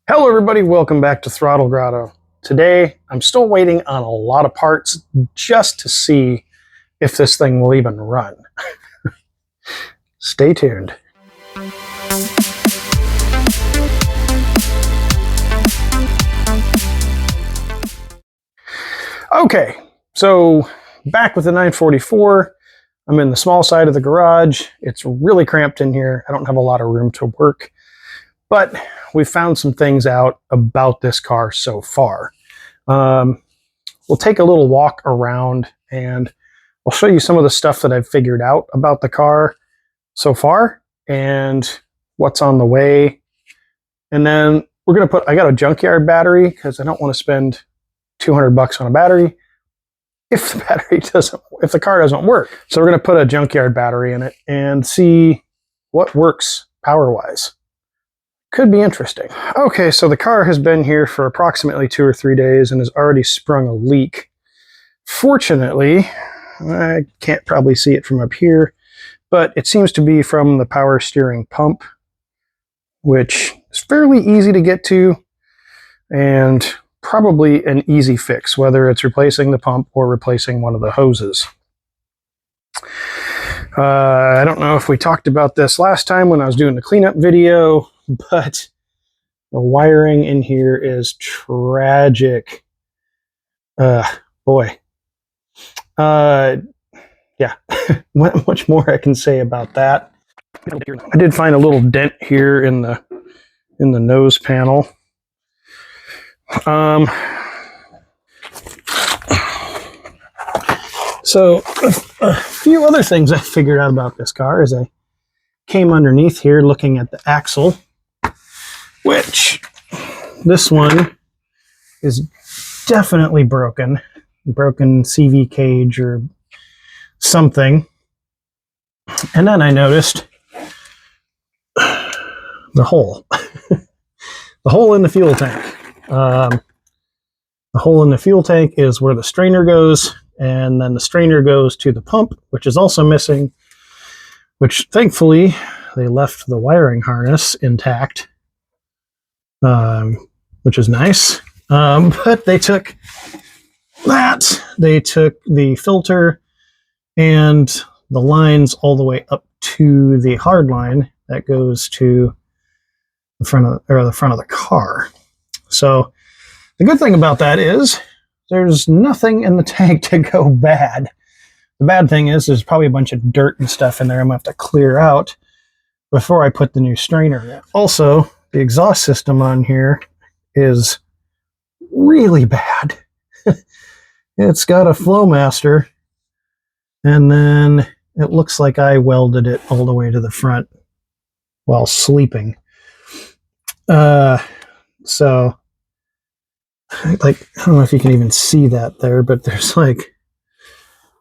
Hello everybody, welcome back to Throttle Grotto. Today, I'm still waiting on a lot of parts just to see if this thing will even run. Stay tuned. Okay, so back with the 944. I'm in the small side of the garage. It's really cramped in here. I don't have a lot of room to work, but we found some things out about this car so far. We'll take a little walk around and I'll show you some of the stuff that I've figured out about the car so far and what's on the way. And then we're going to I got a junkyard battery because I don't want to spend 200 bucks on a battery if the car doesn't work. So we're going to put a junkyard battery in it and see what works power-wise. Could be interesting. Okay, so the car has been here for approximately 2 or 3 days and has already sprung a leak. Fortunately, I can't probably see it from up here, but it seems to be from the power steering pump, which is fairly easy to get to and probably an easy fix, whether it's replacing the pump or replacing one of the hoses. I don't know if we talked about this last time when I was doing the cleanup video, but the wiring in here is tragic. Boy. Yeah, not much more I can say about that. I did find a little dent here in the nose panel. So a few other things I figured out about this car is I came underneath here looking at the axle, which this one is definitely broken CV cage or something. And then I noticed the hole, the hole in the fuel tank. The hole in the fuel tank is where the strainer goes, and then the strainer goes to the pump, which is also missing, which thankfully they left the wiring harness intact, which is nice. But they took the filter and the lines all the way up to the hard line that goes to the front of the car. So the good thing about that is there's nothing in the tank to go bad. The bad thing is there's probably a bunch of dirt and stuff in there I'm going to have to clear out before I put the new strainer in. Also, the exhaust system on here is really bad. It's got a Flowmaster, and then it looks like I welded it all the way to the front while sleeping. So, like, I don't know if you can even see that there, but there's like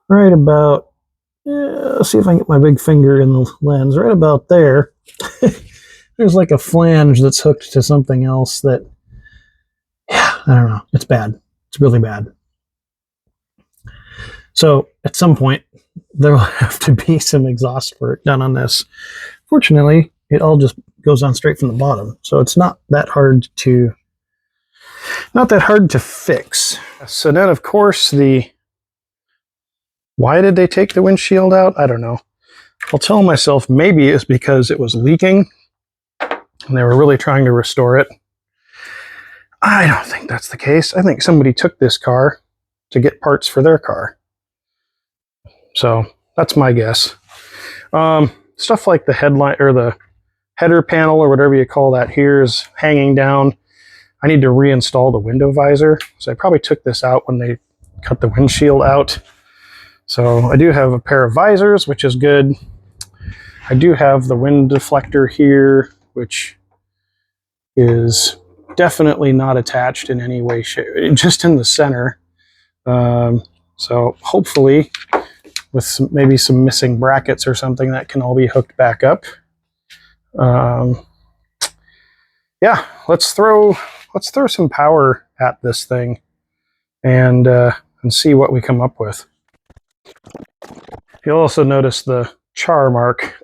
right about, let's see if I can get my big finger in the lens, right about there. There's like a flange that's hooked to something else that, yeah, I don't know. It's bad. It's really bad. So at some point, there will have to be some exhaust work done on this. Fortunately, it all just goes on straight from the bottom, so it's not that hard to fix. So then, of course, why did they take the windshield out? I don't know. I'll tell myself maybe it's because it was leaking and they were really trying to restore it. I don't think that's the case. I think somebody took this car to get parts for their car. So that's my guess. Stuff like the headlight or the header panel or whatever you call that here is hanging down. I need to reinstall the window visor. So I probably took this out when they cut the windshield out. So I do have a pair of visors, which is good. I do have the wind deflector here, which is definitely not attached in any way, shape, just in the center. So hopefully with maybe some missing brackets or something that can all be hooked back up. Yeah, let's throw some power at this thing and see what we come up with. You'll also notice the char mark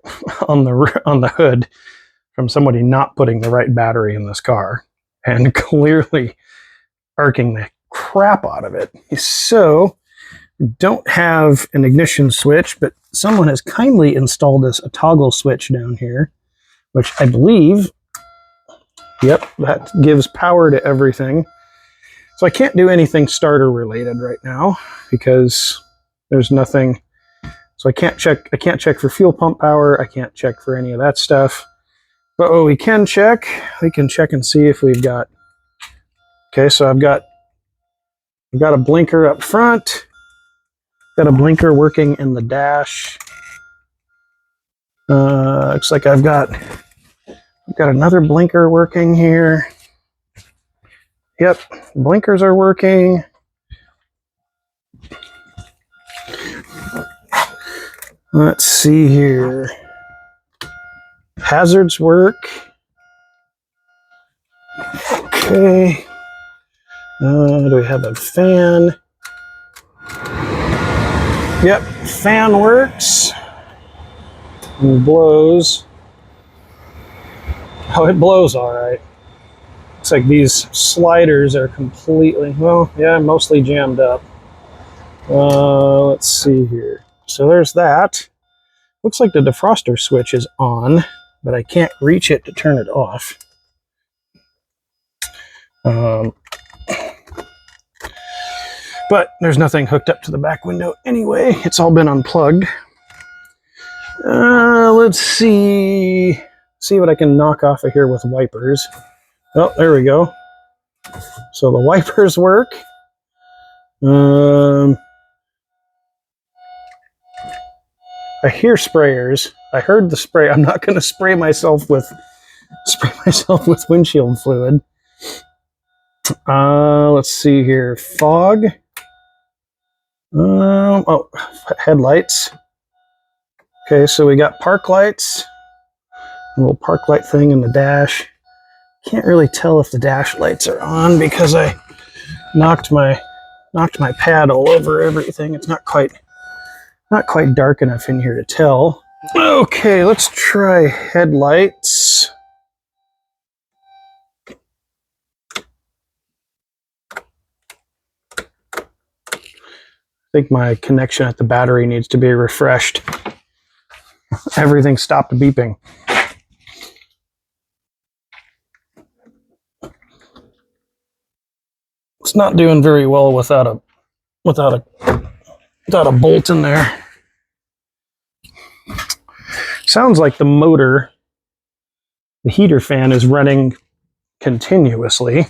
on the hood from somebody not putting the right battery in this car. and clearly arcing the crap out of it. So we don't have an ignition switch, but someone has kindly installed us a toggle switch down here, which I believe, yep, that gives power to everything. So I can't do anything starter related right now because there's nothing. So I can't check for fuel pump power. I can't check for any of that stuff. But what we can check and see if we've got, okay, so I've got a blinker up front, got a blinker working in the dash. Looks like I've got another blinker working here. Yep, blinkers are working. Let's see here. Hazards work. Okay. Do we have a fan? Yep, fan works. And blows. Oh, it blows all right. Looks like these sliders are completely, well, yeah, mostly jammed up. Let's see here. So there's that. Looks like the defroster switch is on, but I can't reach it to turn it off. But there's nothing hooked up to the back window anyway. It's all been unplugged. Let's see what I can knock off of here with wipers. Oh, there we go. So the wipers work. I hear sprayers. I heard the spray. I'm not going to spray myself with windshield fluid. Let's see here. Fog. Oh, headlights. Okay, so we got park lights. A little park light thing in the dash. Can't really tell if the dash lights are on because I knocked my pad all over everything. It's not quite dark enough in here to tell. Okay, let's try headlights. I think my connection at the battery needs to be refreshed. Everything stopped beeping. It's not doing very well without a bolt in there. Sounds like the motor, the heater fan, is running continuously.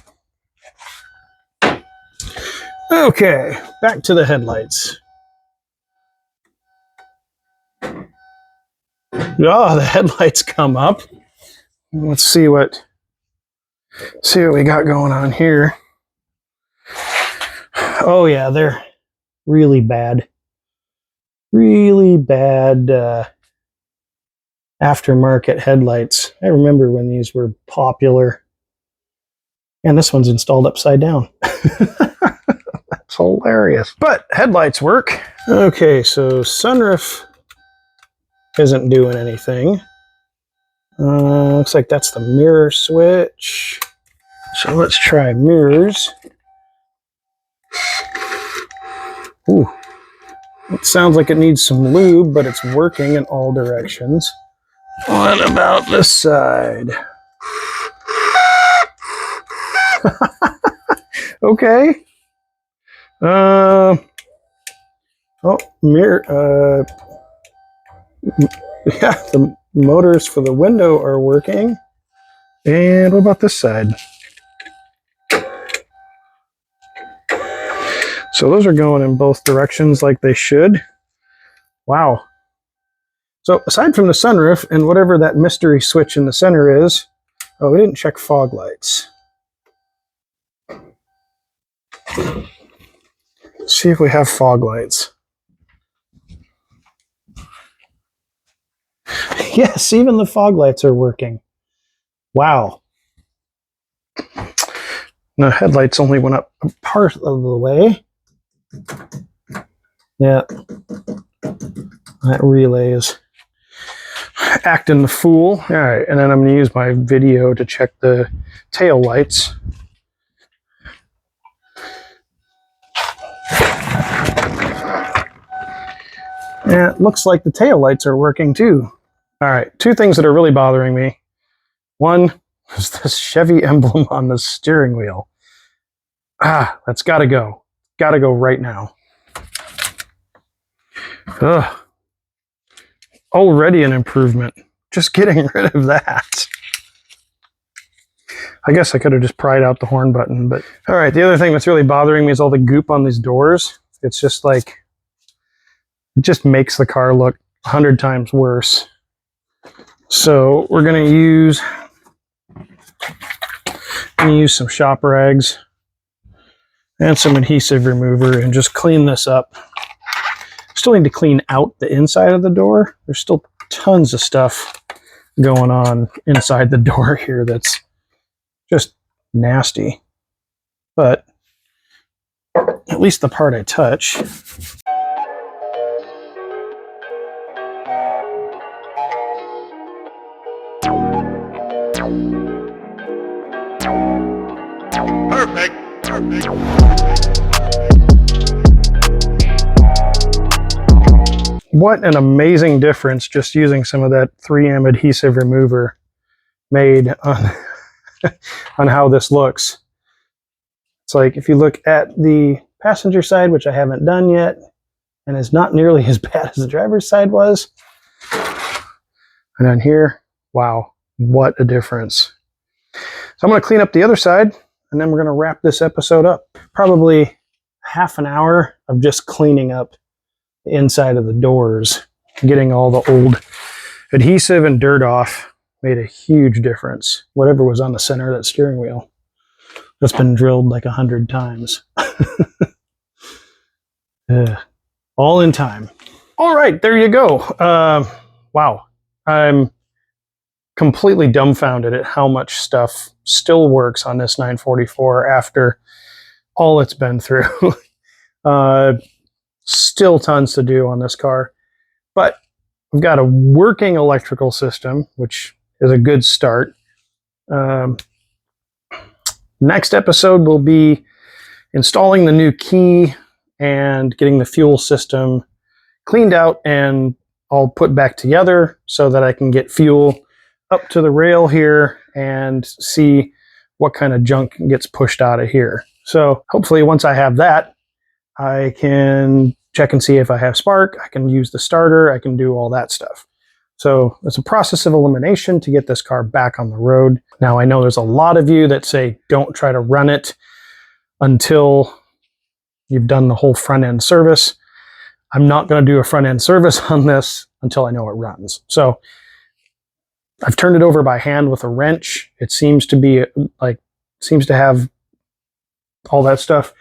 Okay, back to the headlights. Oh, the headlights come up. Let's see what we got going on here. Oh yeah, they're really bad. Really bad aftermarket headlights. I remember when these were popular. And this one's installed upside down. That's hilarious. But headlights work. Okay, so sunroof isn't doing anything. Looks like that's the mirror switch. So let's try mirrors. Ooh, it sounds like it needs some lube, but it's working in all directions. What about this side? Okay. Oh, mirror. Yeah, the motors for the window are working. And what about this side? So those are going in both directions like they should. Wow. So aside from the sunroof and whatever that mystery switch in the center is, oh, we didn't check fog lights. Let's see if we have fog lights. Yes, even the fog lights are working. Wow. The headlights only went up a part of the way. Yeah. That relay is acting the fool. All right, and then I'm going to use my video to check the tail lights. And it looks like the tail lights are working too. All right, two things that are really bothering me. One is this Chevy emblem on the steering wheel. That's got to go. Got to go right now. Ugh. Already an improvement. Just getting rid of that. I guess I could have just pried out the horn button, but all right. The other thing that's really bothering me is all the goop on these doors. It's just like, it just makes the car look 100 times worse. So we're going to use some shop rags and some adhesive remover and just clean this up. Still need to clean out the inside of the door. There's still tons of stuff going on inside the door here that's just nasty. But at least the part I touch. Perfect. What an amazing difference just using some of that 3M adhesive remover made on, on how this looks. It's like if you look at the passenger side, which I haven't done yet, and is not nearly as bad as the driver's side was. And on here, wow, what a difference. So I'm going to clean up the other side, and then we're going to wrap this episode up. Probably half an hour of just cleaning up the inside of the doors, getting all the old adhesive and dirt off made a huge difference. Whatever was on the center of that steering wheel, that's been drilled like 100 times. All in time. All right, there you go. Wow, I'm completely dumbfounded at how much stuff still works on this 944 after all it's been through. Still tons to do on this car, but we've got a working electrical system, which is a good start. Next episode will be installing the new key and getting the fuel system cleaned out and all put back together so that I can get fuel up to the rail here and see what kind of junk gets pushed out of here. So hopefully once I have that, I can check and see if I have spark. I can use the starter. I can do all that stuff. So it's a process of elimination to get this car back on the road. Now I know there's a lot of you that say don't try to run it until you've done the whole front end service. I'm not going to do a front end service on this until I know it runs. So I've turned it over by hand with a wrench. It seems to be seems to have all that stuff.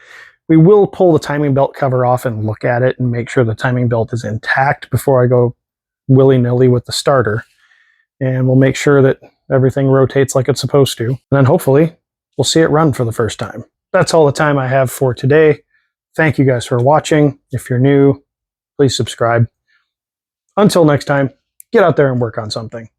We will pull the timing belt cover off and look at it and make sure the timing belt is intact before I go willy-nilly with the starter. And we'll make sure that everything rotates like it's supposed to. And then hopefully we'll see it run for the first time. That's all the time I have for today. Thank you guys for watching. If you're new, please subscribe. Until next time, get out there and work on something.